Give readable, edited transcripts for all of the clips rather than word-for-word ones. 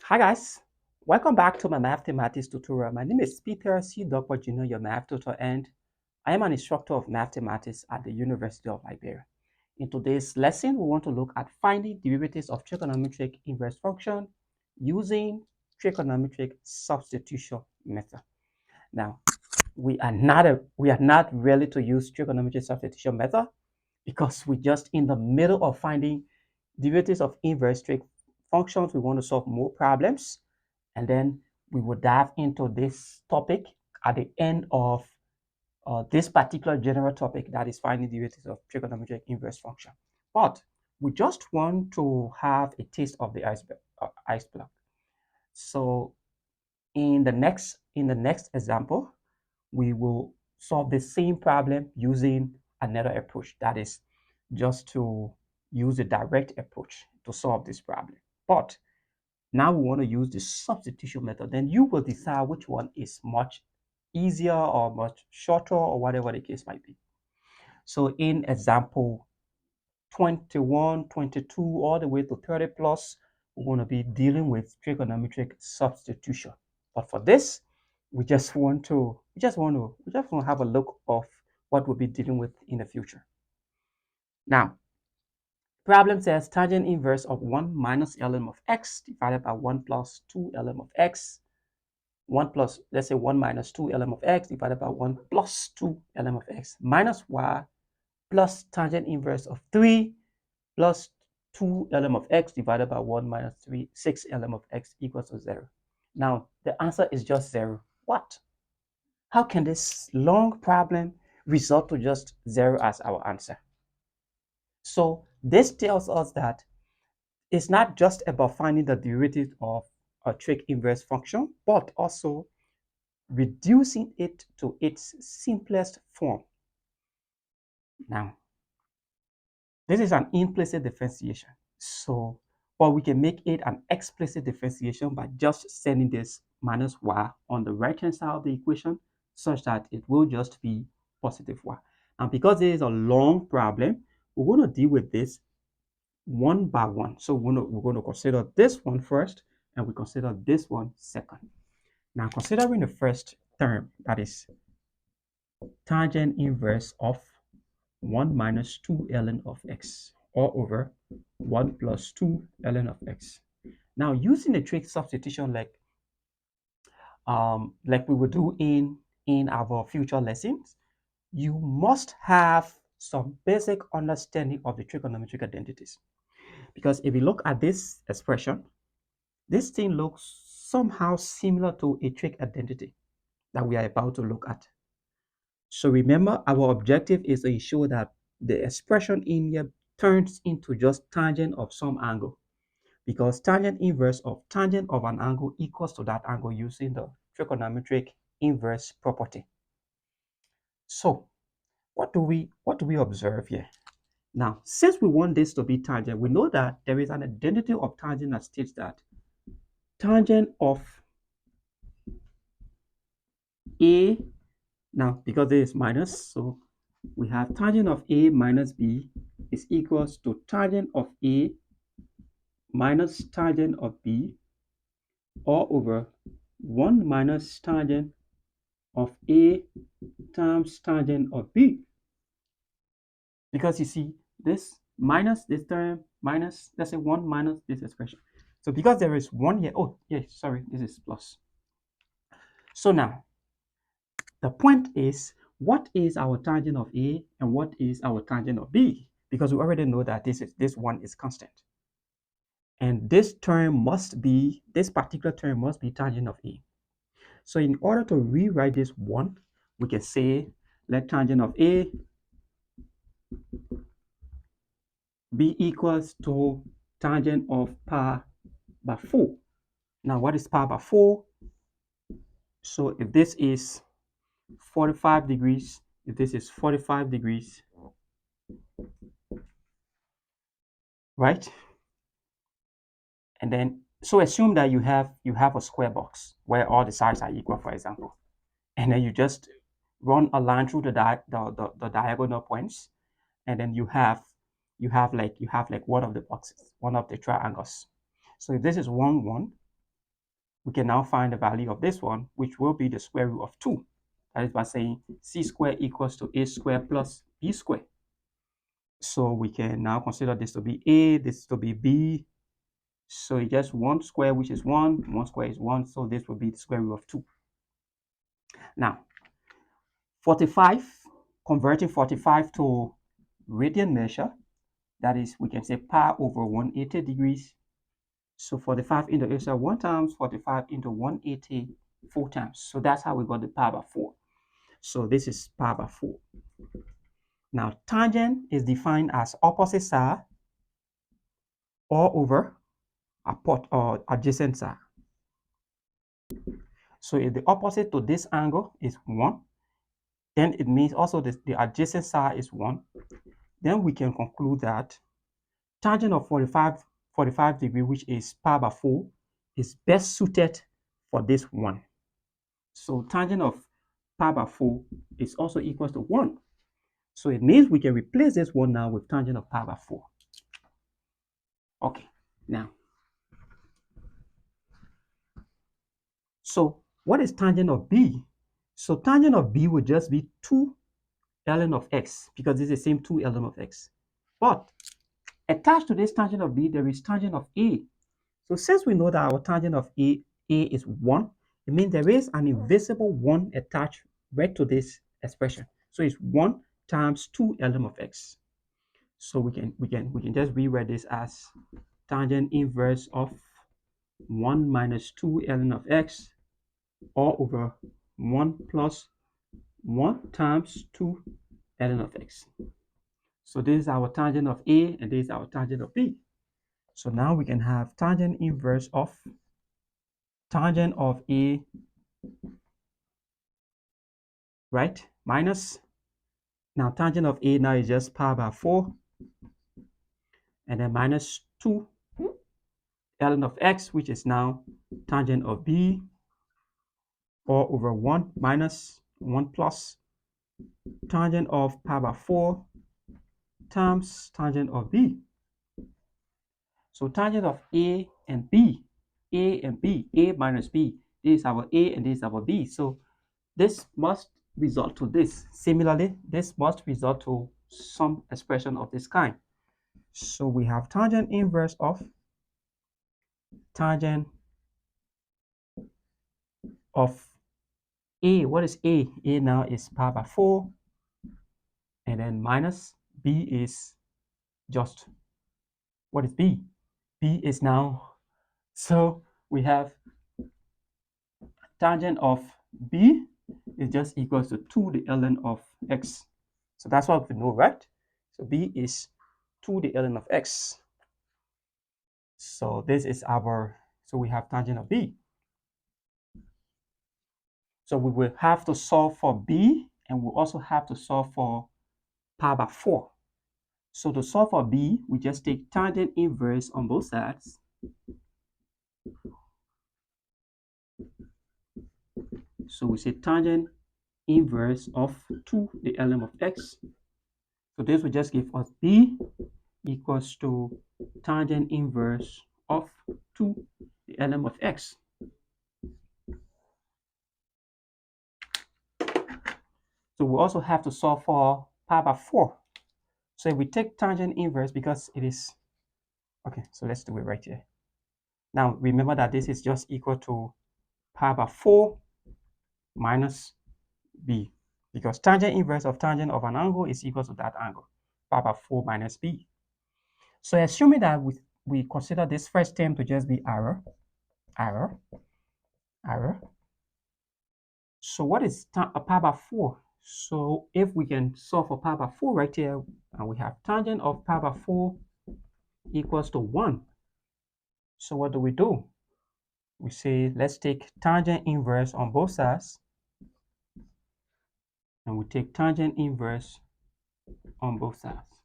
Hi guys, welcome back to my mathematics tutorial. My name is Peter C. Dogwood Jr., your math tutor, and I am an instructor of mathematics at the University of Liberia. In today's lesson, we want to look at finding derivatives of trigonometric inverse function using trigonometric substitution method. Now, we are not ready to use trigonometric substitution method because we're just in the middle of finding derivatives of inverse trig functions. We want to solve more problems, and then we will dive into this topic at the end of this particular general topic, that is finding derivatives of trigonometric inverse function. But we just want to have a taste of the ice block. So in the next example, we will solve the same problem using another approach, that is just to use a direct approach to solve this problem. But now we want to use the substitution method. Then you will decide which one is much easier or much shorter or whatever the case might be. So in example 21, 22, all the way to 30 plus, we're going to be dealing with trigonometric substitution. But for this, we just want to have a look of what we'll be dealing with in the future. Now, problem says tangent inverse of 1 minus ln of x divided by 1 plus 2 ln of x. 1 plus, let's say 1 minus 2 ln of x divided by 1 plus 2 ln of x minus y plus tangent inverse of 3 plus 2 ln of x divided by 1 minus 3, 6 ln of x equals to 0. Now, the answer is just 0. What? How can this long problem result to just 0 as our answer? So this tells us that it's not just about finding the derivative of a trig inverse function, but also reducing it to its simplest form. Now, this is an implicit differentiation. So, but we can make it an explicit differentiation by just sending this minus y on the right-hand side of the equation such that it will just be positive y. And because it is a long problem, we're going to deal with this one by one. So we're going to consider this one first, and we consider this one second. Now, considering the first term, that is tangent inverse of 1 minus 2 ln of x, all over 1 plus 2 ln of x. Now, using the trig substitution like we will do in our future lessons, you must have some basic understanding of the trigonometric identities. Because if you look at this expression, this thing looks somehow similar to a trig identity that we are about to look at. So remember, our objective is to ensure that the expression in here turns into just tangent of some angle, because tangent inverse of tangent of an angle equals to that angle using the trigonometric inverse property. So what do we observe here? Now, since we want this to be tangent, we know that there is an identity of tangent that states that tangent of A, now because there is minus, so we have tangent of A minus B is equals to tangent of A minus tangent of B, all over 1 minus tangent of A times tangent of B. Because you see, this minus this term minus, let's say 1 minus this expression. So because there is 1 here, oh, yeah, sorry, this is plus. So now, the point is, what is our tangent of A and what is our tangent of B? Because we already know that this one is constant. And this particular term must be tangent of A. So in order to rewrite this one, we can say let tangent of A be equals to tangent of pi by 4. Now, what is pi by 4? So if this is 45 degrees, if this is 45 degrees, right? And then, so assume that you have a square box where all the sides are equal, for example, and then you just run a line through the diagonal points, and then you have like one of the boxes, one of the triangles. So if this is 1 1, we can now find the value of this one, which will be the square root of 2. That is by saying c squared equals to a squared plus b squared. So we can now consider this to be a, this to be b. So it's just 1 square, which is 1. 1 square is 1. So this will be the square root of 2. Now, 45, converting 45 to radian measure, that is, we can say pi over 180 degrees. So 45 into extra 1 times, 45 into 180 4 times. So that's how we got the pi by 4. So this is pi by 4. Now, tangent is defined as opposite side or over or adjacent side. So if the opposite to this angle is 1, then it means also the adjacent side is 1. Then we can conclude that tangent of 45 degree, which is pi by 4, is best suited for this 1. So tangent of pi by 4 is also equals to 1. So it means we can replace this 1 now with tangent of pi by 4. Okay, now, so what is tangent of b? So tangent of b would just be 2 ln of x, because it's the same 2 ln of x. But attached to this tangent of b, there is tangent of a. So since we know that our tangent of a is 1, it means there is an invisible 1 attached right to this expression. So it's 1 times 2 ln of x. So we can just rewrite this as tangent inverse of 1 minus 2 ln of x all over 1 plus 1 times 2 ln of x. So this is our tangent of a, and this is our tangent of b. So now we can have tangent inverse of tangent of a, right, minus, now tangent of a now is just pi by 4, and then minus 2 ln of x, which is now tangent of b, all over 1 minus 1 plus tangent of pi by 4 times tangent of b. So tangent of a and b, a minus b, this is our a and this is our b. So this must result to this. Similarly, this must result to some expression of this kind. So we have tangent inverse of tangent of a. What is a? A now is pi by 4, and then minus b is just, what is b? B is now, so we have tangent of b is just equals to 2 the ln of x. So that's what we know, right? So b is 2 the ln of x. So this is our, so we have tangent of b. So we will have to solve for b, and we'll also have to solve for pi by 4. So to solve for b, we just take tangent inverse on both sides. So we say tangent inverse of 2 the ln of x. So this will just give us b equals to tangent inverse of 2 the ln of x. So we also have to solve for pi by 4. So if we take tangent inverse, because it is, okay, so let's do it right here. Now remember that this is just equal to pi by 4 minus b, because tangent inverse of tangent of an angle is equal to that angle, pi by 4 minus b. So assuming that we consider this first term to just be error. So what is a pi by 4? So if we can solve for pi by 4 right here, and we have tangent of pi by 4 equals to 1. So what do? We say, let's take tangent inverse on both sides, and we take tangent inverse on both sides.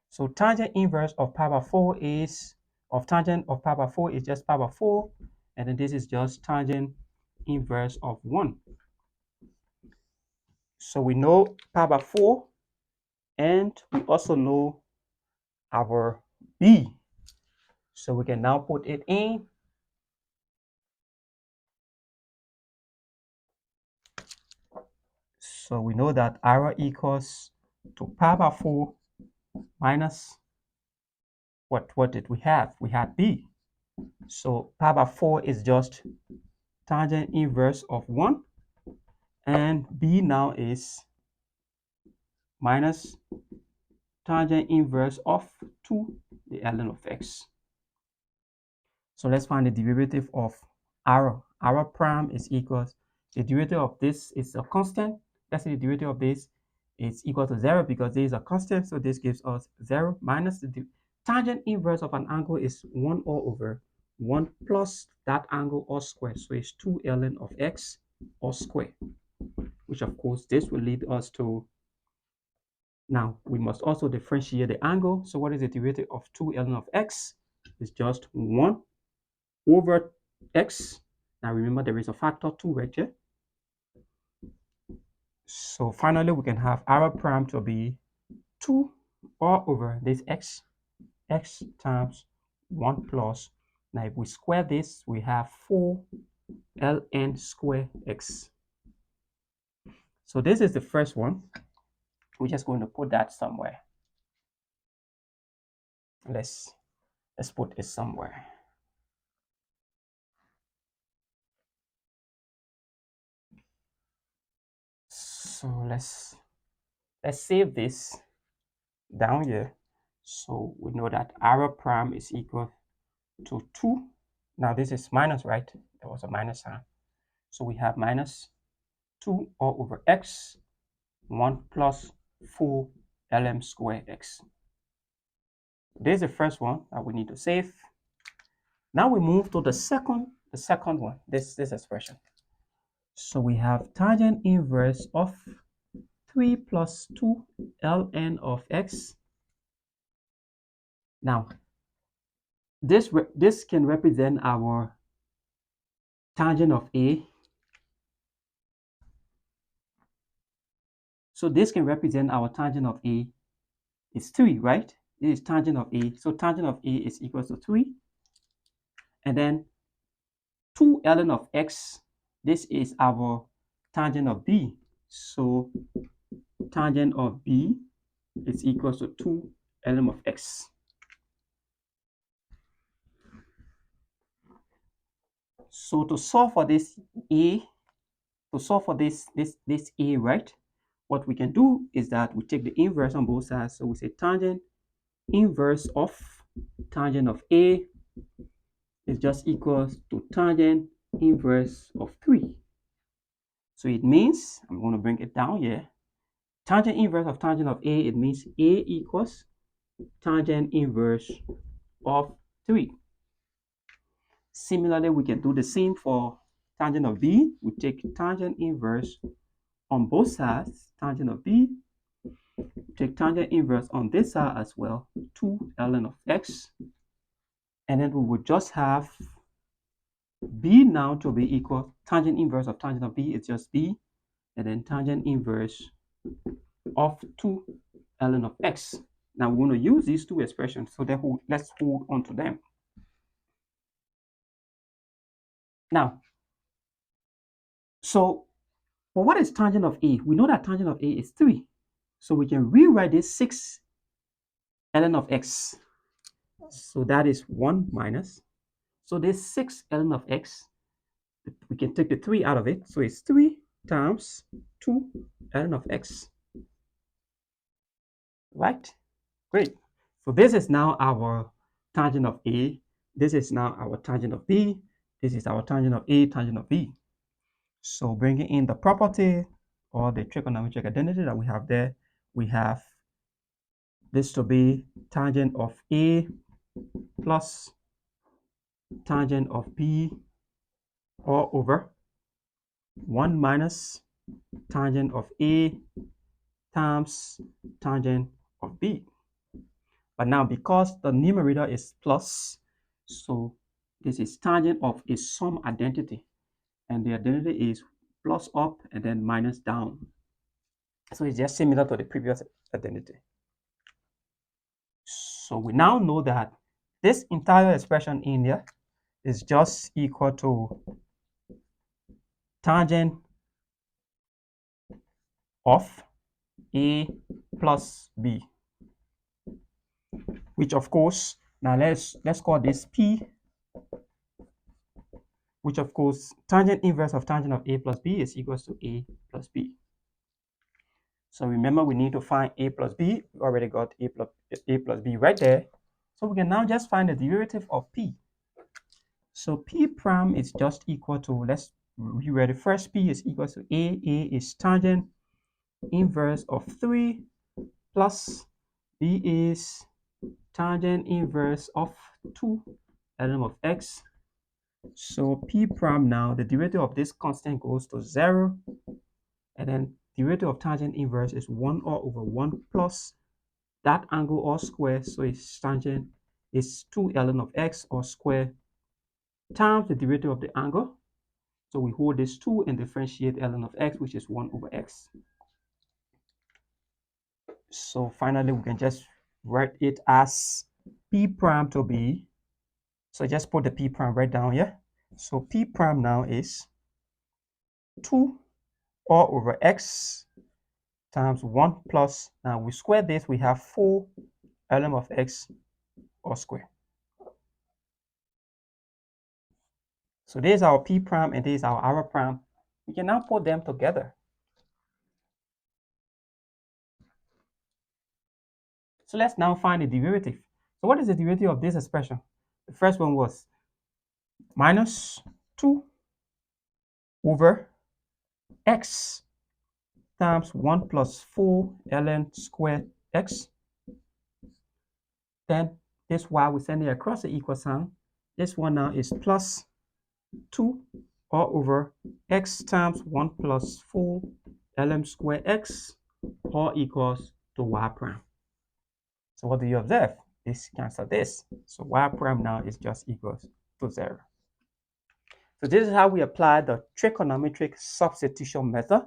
So tangent inverse of pi by 4 is, of tangent of pi by 4 is just pi by 4, and then this is just tangent inverse of 1. So we know pi by 4, and we also know our b. So we can now put it in. So we know that r equals to pi by 4 minus what did we have? We had b. So pi by 4 is just tangent inverse of 1, and b now is minus tangent inverse of 2, the ln of x. So let's find the derivative of r. r prime is equals, the derivative of this is a constant. Let's say the derivative of this is equal to 0 because this is a constant. So this gives us 0 minus the tangent inverse of an angle is 1 all over 1 plus that angle all square. So it's 2 ln of x all square, which of course this will lead us to, now we must also differentiate the angle. So what is the derivative of 2 ln of x? It's just 1 over x. Now remember there is a factor 2 right here. So finally we can have r prime to be 2 all over this x times 1 plus. Now if we square this, we have 4 ln square x. So this is the first one. We're just going to put that somewhere. Let's put it somewhere. So let's save this down here. So we know that r prime is equal to 2. Now this is minus, right? There was a minus sign. So we have minus 2 all over x, 1 plus 4 ln square x. This is the first one that we need to save. Now we move to the second one, this expression. So we have tangent inverse of 3 plus 2 ln of x. Now, this can represent our tangent of A. So this can represent our tangent of A. It's 3, right? This is tangent of A. So tangent of A is equal to 3. And then 2 ln of x, this is our tangent of B. So tangent of B is equal to 2 ln of x. So to solve for this A, to solve for this A, right? What we can do is that we take the inverse on both sides. So we say tangent inverse of tangent of A is just equals to tangent inverse of 3. So it means, I'm going to bring it down here. Tangent inverse of tangent of A, it means A equals tangent inverse of 3. Similarly, we can do the same for tangent of B. We take tangent inverse on both sides, tangent of B. Take tangent inverse on this side as well, 2 ln of x. And then we would just have B now to be equal, tangent inverse of tangent of B is just B. And then tangent inverse of 2 ln of x. Now we're going to use these two expressions, so therefore let's hold on to them. Now, so for what is tangent of A? We know that tangent of A is 3. So we can rewrite this 6 ln of x. So that is 1 minus. So this 6 ln of x, we can take the 3 out of it. So it's 3 times 2 ln of x. Right? Great. So this is now our tangent of A. This is now our tangent of B. This is our tangent of A, tangent of B. So bringing in the property or the trigonometric identity that we have there, we have this to be tangent of A plus tangent of B all over 1 minus tangent of A times tangent of B. But now because the numerator is plus, so this is tangent of a sum identity. And the identity is plus up and then minus down. So it's just similar to the previous identity. So we now know that this entire expression in here is just equal to tangent of a plus b, which of course, now let's call this p, which of course tangent inverse of tangent of a plus b is equals to a plus b. So remember, we need to find a plus b. We already got a plus b right there. So we can now just find the derivative of p. So p prime is just equal to, let's rewrite it first. P is equal to a. A is tangent inverse of 3 plus b is tangent inverse of 2 ln of x. So p prime now, the derivative of this constant goes to 0. And then derivative of tangent inverse is 1 all over 1 plus that angle all square. So its tangent is 2 ln of x all square times the derivative of the angle. So we hold this 2 and differentiate ln of x, which is 1 over x. So finally, we can just write it as p prime to be, so just put the p prime right down here. So p prime now is 2 all over x times 1 plus, now we square this, we have 4 ln of x all square. So this is our p prime and this is our r prime. We can now put them together. So let's now find the derivative. So what is the derivative of this expression? The first one was minus 2 over x times 1 plus 4 ln squared x. Then this y, we send it across the equal sign. This one now is plus 2 all over x times 1 plus 4 ln squared x, all equals to y prime. So what do you observe? This cancels this. So y prime now is just equals to 0. So this is how we apply the trigonometric substitution method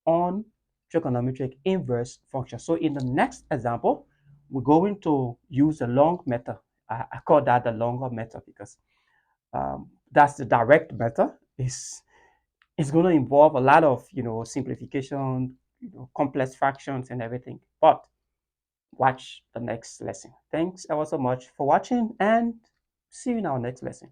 on trigonometric inverse function. So in the next example, we're going to use the long method. I call that the longer method because that's the direct method. It's going to involve a lot of simplification, complex fractions and everything. But watch the next lesson. Thanks ever so much for watching and see you in our next lesson.